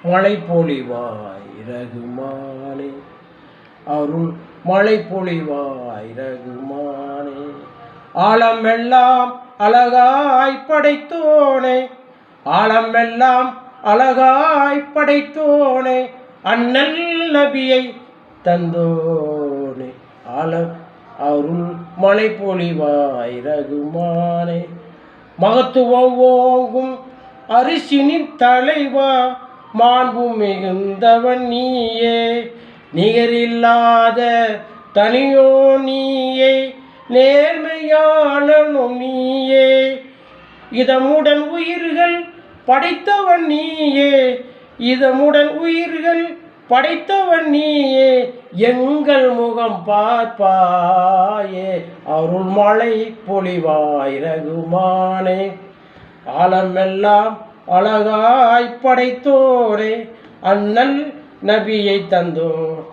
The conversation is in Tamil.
மழை பொழிவாய் ரகுமானே, அருள் மழை பொழிவாய் ரகுமானே. ஆழமெல்லாம் அழகாய் படைத்தோனே, ஆழமெல்லாம் அழகாய் படைத்தோனே, அண்ணல் நபியை தந்தோனே. அருள் மழை பொழிவாய் ரகுமானே. மகத்துவம் ஓங்கும் அரிசினின் தலைவா, மாண்பு மிகுந்தவன் நீயே, நிகரில்லாத தனியோ நீயே, நேர்மையாளனும் நீயே. இதமுடன் உயிர்கள் படைத்தவன் நீயே, இதமுடன் உயிர்கள் படைத்தவன் நீயே, எங்கள் முகம் பார்ப்பாயே. அருள் மழை பொழிவாய் ரகுமானே. ஆழமெல்லாம் அழகாய் படைத்தோரே, அண்ணல் நபியை தந்தோர்